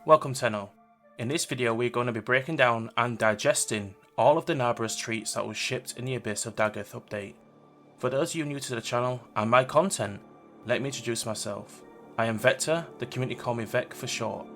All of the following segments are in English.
Welcome Tenno. In this video we're going to be breaking down and digesting all of the Naberus treats that was shipped in the Abyss of Dagath update. For those of you new to the channel and my content, let me introduce myself. I am Vector, the community call me Vec for short.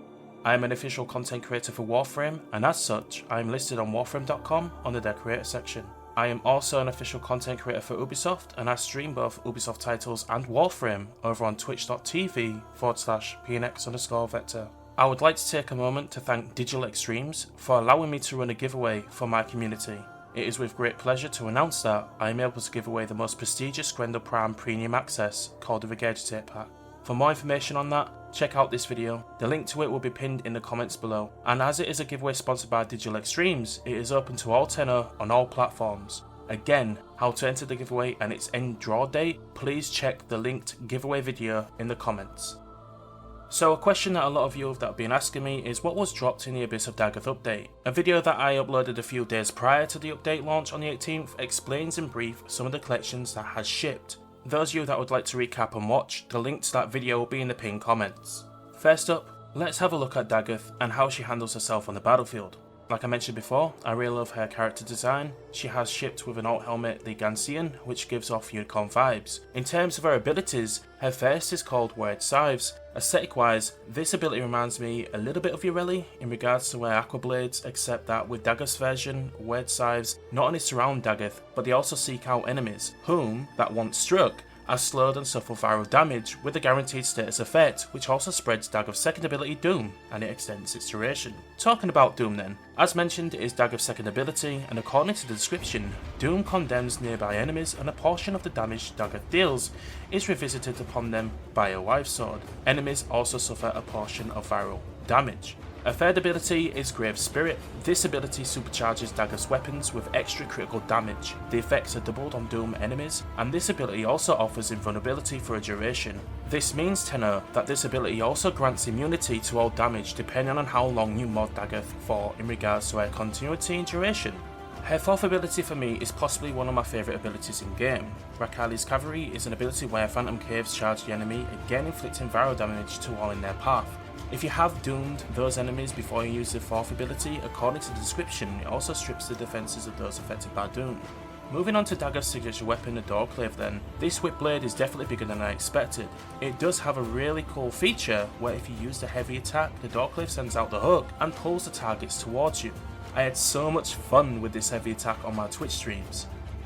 I am an official content creator for Warframe, and as such I am listed on warframe.com under their creator section. I am also an official content creator for Ubisoft, and I stream both Ubisoft titles and Warframe over on twitch.tv/pnx_vector. I would like to take a moment to thank Digital Extremes for allowing me to run a giveaway for my community. It is with great pleasure to announce that I am able to give away the most prestigious Grendel Prime Premium Access called the Regurgitate Pack. For more information on that, check out this video. The link to it will be pinned in the comments below. And as it is a giveaway sponsored by Digital Extremes, it is open to all Tenno on all platforms. Again, how to enter the giveaway and its end draw date, please check the linked giveaway video in the comments. So a question that a lot of you have been asking me is what was dropped in the Abyss of Dagath update. A video that I uploaded a few days prior to the update launch on the 18th explains in brief some of the collections that has shipped. Those of you that would like to recap and watch, the link to that video will be in the pinned comments. First up, let's have a look at Dagath and how she handles herself on the battlefield. Like I mentioned before, I really love her character design. She has shipped with an alt helmet, the Gansean, which gives off unicorn vibes. In terms of her abilities, her first is called Word Scythes. Aesthetic wise, this ability reminds me a little bit of Ureli in regards to her aqua blades, except that with Dagath's version, Word Scythes not only surround Dagath, but they also seek out enemies, whom, that once struck, are slowed and suffer viral damage with a guaranteed status effect, which also spreads Dagath's second ability Doom, and it extends its duration. Talking about Doom then, as mentioned it is Dagath's second ability, and according to the description, Doom condemns nearby enemies and a portion of the damage Dagath deals is revisited upon them by a wife sword. Enemies also suffer a portion of viral damage. A third ability is Grave Spirit. This ability supercharges Dagath's weapons with extra critical damage. The effects are doubled on Doom enemies, and this ability also offers invulnerability for a duration. This means, Tenno, that this ability also grants immunity to all damage depending on how long you mod Dagath for in regards to her continuity and duration. Her fourth ability for me is possibly one of my favourite abilities in game. Rakali's Cavalry is an ability where Phantom Caves charge the enemy, again inflicting viral damage to all in their path. If you have doomed those enemies before you use the fourth ability, according to the description, it also strips the defences of those affected by Doom. Moving on to Dagath's signature weapon, the Dorclave then, this whip blade is definitely bigger than I expected. It does have a really cool feature where if you use the heavy attack, the Dorclave sends out the hook and pulls the targets towards you. I had so much fun with this heavy attack on my Twitch streams.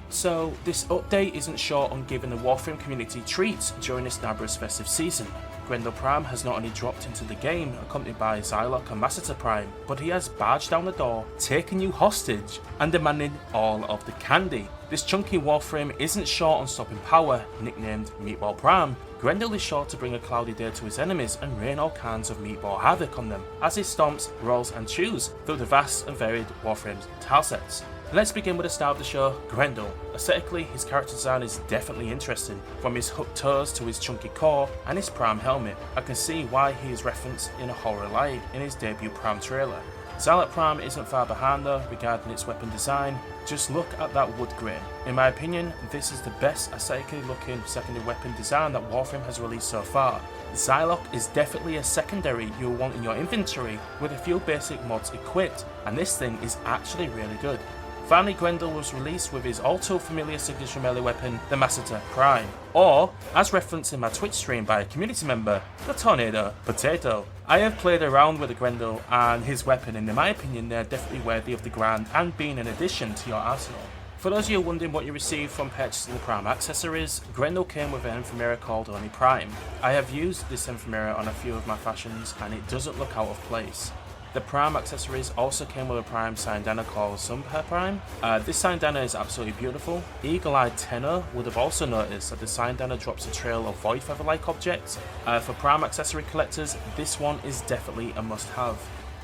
So this update isn't short on giving the Warframe community treats during this Naberus festive season. Grendel Prime has not only dropped into the game accompanied by Xylock and Massacre Prime, but he has barged down the door, taken you hostage and demanded all of the candy. This chunky Warframe isn't short on stopping power, nicknamed Meatball Prime. Grendel is sure to bring a cloudy day to his enemies and rain all kinds of meatball havoc on them as he stomps, rolls and chews through the vast and varied Warframe's tilesets. Let's begin with the star of the show, Grendel. Aesthetically, his character design is definitely interesting. From his hooked toes to his chunky core and his prime helmet, I can see why he is referenced in a horror light in his debut Prime trailer. Xylock Prime isn't far behind though regarding its weapon design. Just look at that wood grain. In my opinion, this is the best aesthetically looking secondary weapon design that Warframe has released so far. Xylock is definitely a secondary you'll want in your inventory with a few basic mods equipped, and this thing is actually really good. Finally, Grendel was released with his all too familiar signature melee weapon, the Massacre Prime, or, as referenced in my Twitch stream by a community member, the Tornado Potato. I have played around with the Grendel and his weapon, and in my opinion they're definitely worthy of the grind and being an addition to your arsenal. For those of you wondering what you received from purchasing the Prime accessories, Grendel came with an Ephemera called Only Prime. I have used this Ephemera on a few of my fashions and it doesn't look out of place. The Prime accessories also came with a Prime Sandana called Sunper Prime. This Sandana is absolutely beautiful. Eagle-eyed Tenno would have also noticed that the Sandana drops a trail of void feather-like objects. For Prime accessory collectors, this one is definitely a must-have.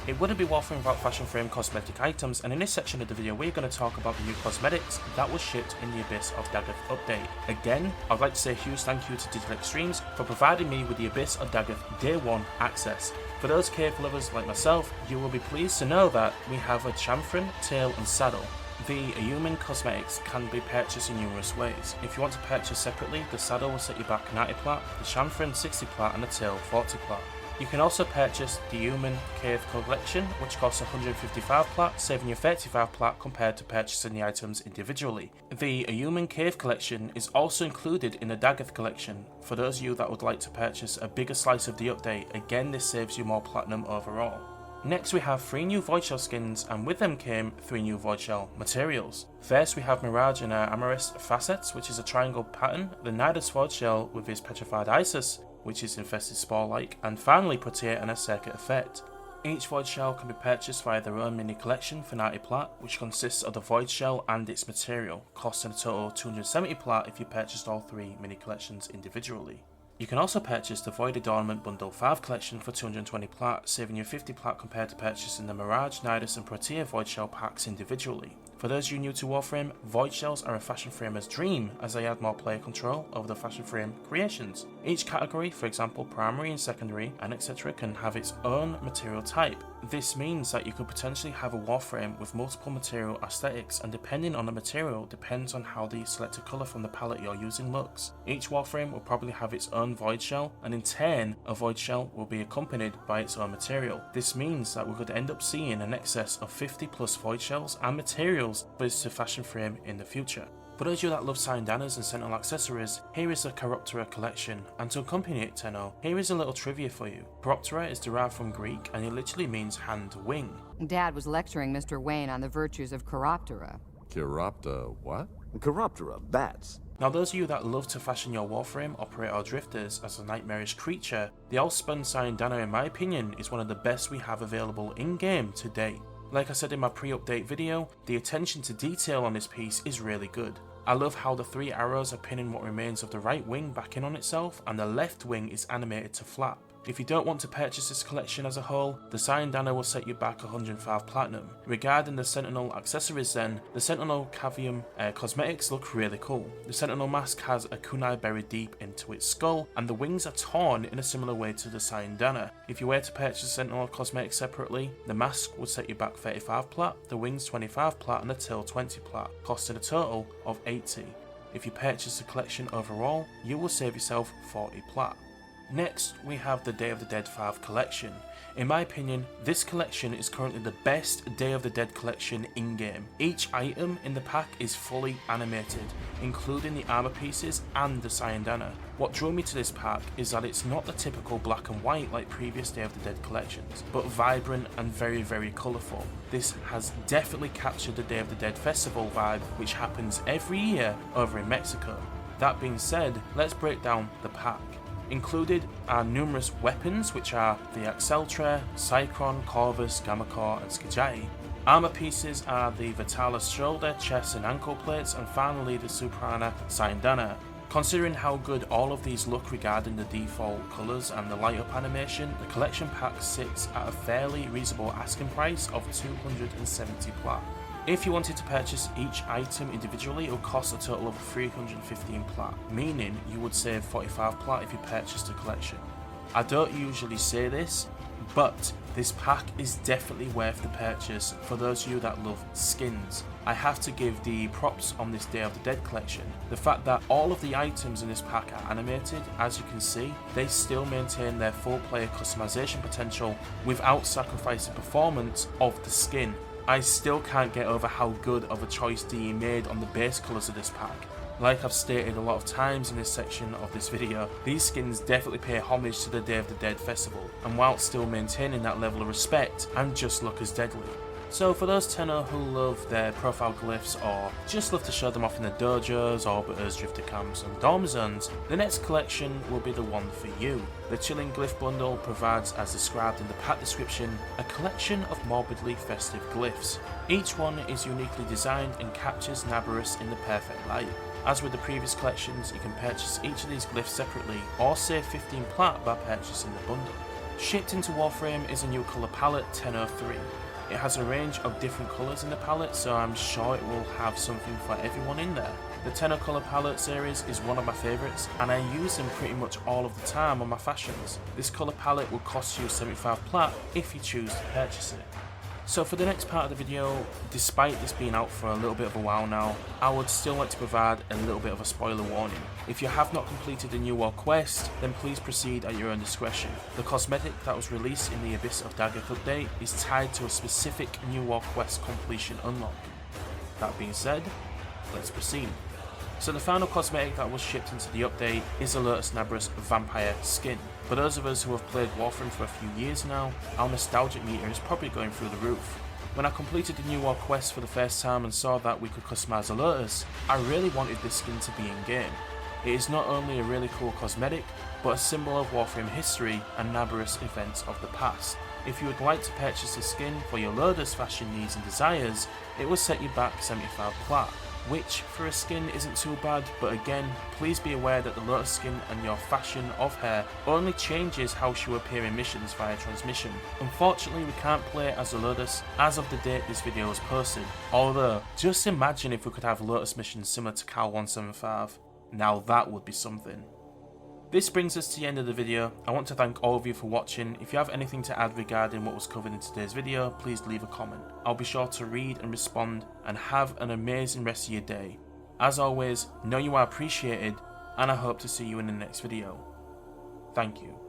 It wouldn't be Warframe without fashion frame cosmetic items, and in this section of the video we're going to talk about the new cosmetics that was shipped in the Abyss of Dagath update. Again, I'd like to say a huge thank you to Digital Extremes for providing me with the Abyss of Dagath Day 1 access. For those cave lovers like myself, you will be pleased to know that we have a chamfron, tail and saddle. The Aumen cosmetics can be purchased in numerous ways. If you want to purchase separately, the saddle will set you back 90 plat, the chamfron 60 plat and the tail 40 plat. You can also purchase the Aumen Kaithe Collection, which costs 155 plat, saving you 35 plat compared to purchasing the items individually. The Aumen Kaithe Collection is also included in the Dagath Collection. For those of you that would like to purchase a bigger slice of the update, again this saves you more platinum overall. Next we have 3 new Voidshell skins, and with them came 3 new Voidshell Materials. First we have Mirage and Naberus Facets, which is a triangle pattern, the Naberus Voidshell with his Petrified Isis, which is infested spore-like, and finally Protea and a Circuit Effect. Each Voidshell can be purchased via their own mini collection for 90 plat, which consists of the Voidshell and its material, costing a total of 270 plat if you purchased all 3 mini collections individually. You can also purchase the Void Adornment Bundle 5 collection for 220 plat, saving you 50 plat compared to purchasing the Mirage, Naberus and Protea Voidshell packs individually. For those of you new to Warframe, Voidshells are a fashion framer's dream as they add more player control over the fashion frame creations. Each category, for example primary and secondary and etc., can have its own material type. This means that you could potentially have a Warframe with multiple material aesthetics, and depending on the material depends on how the selected colour from the palette you're using looks. Each Warframe will probably have its own Voidshell, and in turn a Voidshell will be accompanied by its own material. This means that we could end up seeing an excess of 50 plus Voidshells and materials for this to fashion frame in the future. For those of you that love Syndanas and Sentinel accessories, here is the Chiroptera Collection, and to accompany it, Tenno, here is a little trivia for you. Chiroptera is derived from Greek and it literally means hand wing. Dad was lecturing Mr. Wayne on the virtues of Chiroptera. Chiroptera what? Chiroptera, bats. Now those of you that love to fashion your Warframe, operate or drifters as a nightmarish creature, the Allspun Syndana in my opinion is one of the best we have available in game to date. Like I said in my pre-update video, the attention to detail on this piece is really good. I love how the 3 arrows are pinning what remains of the right wing back in on itself, and the left wing is animated to flap. If you don't want to purchase this collection as a whole, the Syndana will set you back 105 platinum. Regarding the Sentinel accessories then, the Sentinel Cavium cosmetics look really cool. The Sentinel mask has a kunai buried deep into its skull, and the wings are torn in a similar way to the Syndana. If you were to purchase Sentinel cosmetics separately, the mask would set you back 35 plat, the wings 25 plat and the tail 20 plat, costing a total of 80. If you purchase the collection overall, you will save yourself 40 plat. Next, we have the Day of the Dead 5 collection. In my opinion, this collection is currently the best Day of the Dead collection in-game. Each item in the pack is fully animated, including the armor pieces and the Syndana. What drew me to this pack is that it's not the typical black and white like previous Day of the Dead collections, but vibrant and very colourful. This has definitely captured the Day of the Dead festival vibe, which happens every year over in Mexico. That being said, let's break down the pack. Included are numerous weapons, which are the Axeltra, Cycron, Corvus, Gammacore and Skijai. Armor pieces are the Vitalis shoulder, chest and ankle plates, and finally the Suprana Syndana. Considering how good all of these look regarding the default colours and the light up animation, the collection pack sits at a fairly reasonable asking price of 270 plat. If you wanted to purchase each item individually, it would cost a total of 315 plat, meaning you would save 45 plat if you purchased the collection. I don't usually say this, but this pack is definitely worth the purchase for those of you that love skins. I have to give the props on this Day of the Dead collection. The fact that all of the items in this pack are animated, as you can see, they still maintain their full player customization potential without sacrificing performance of the skin. I still can't get over how good of a choice DE made on the base colours of this pack. Like I've stated a lot of times in this section of this video, these skins definitely pay homage to the Day of the Dead festival, and whilst still maintaining that level of respect and just look as deadly. So for those Tenno who love their profile glyphs or just love to show them off in the dojos, orbiters, drifter camps and dorm zones, the next collection will be the one for you. The Chilling Glyph bundle provides, as described in the pack description, a collection of morbidly festive glyphs. Each one is uniquely designed and captures Naberus in the perfect light. As with the previous collections, you can purchase each of these glyphs separately or save 15 plat by purchasing the bundle. Shipped into Warframe is a new colour palette, Tenno III. It has a range of different colours in the palette, so I'm sure it will have something for everyone in there. The Tenno colour palette series is one of my favourites, and I use them pretty much all of the time on my fashions. This colour palette will cost you 75 plat if you choose to purchase it. So for the next part of the video, despite this being out for a little bit of a while now, I would still like to provide a little bit of a spoiler warning. If you have not completed the New World quest, then please proceed at your own discretion. The cosmetic that was released in the Abyss of Dagath update is tied to a specific New World quest completion unlock. That being said, let's proceed. So the final cosmetic that was shipped into the update is the Lotus Naberus Vampire skin. For those of us who have played Warframe for a few years now, our nostalgic meter is probably going through the roof. When I completed the New World quest for the first time and saw that we could customize a Lotus, I really wanted this skin to be in game. It is not only a really cool cosmetic, but a symbol of Warframe history and Naberus events of the past. If you would like to purchase the skin for your Lotus fashion needs and desires, it will set you back 75 plat. Which for a skin isn't too bad, but again, please be aware that the Lotus skin and your fashion of her only changes how she will appear in missions via transmission. Unfortunately, we can't play as a Lotus as of the date this video was posted, although just imagine if we could have Lotus missions similar to Cal 175. Now that would be something. This brings us to the end of the video. I want to thank all of you for watching. If you have anything to add regarding what was covered in today's video, please leave a comment. I'll be sure to read and respond, and have an amazing rest of your day. As always, know you are appreciated, and I hope to see you in the next video. Thank you.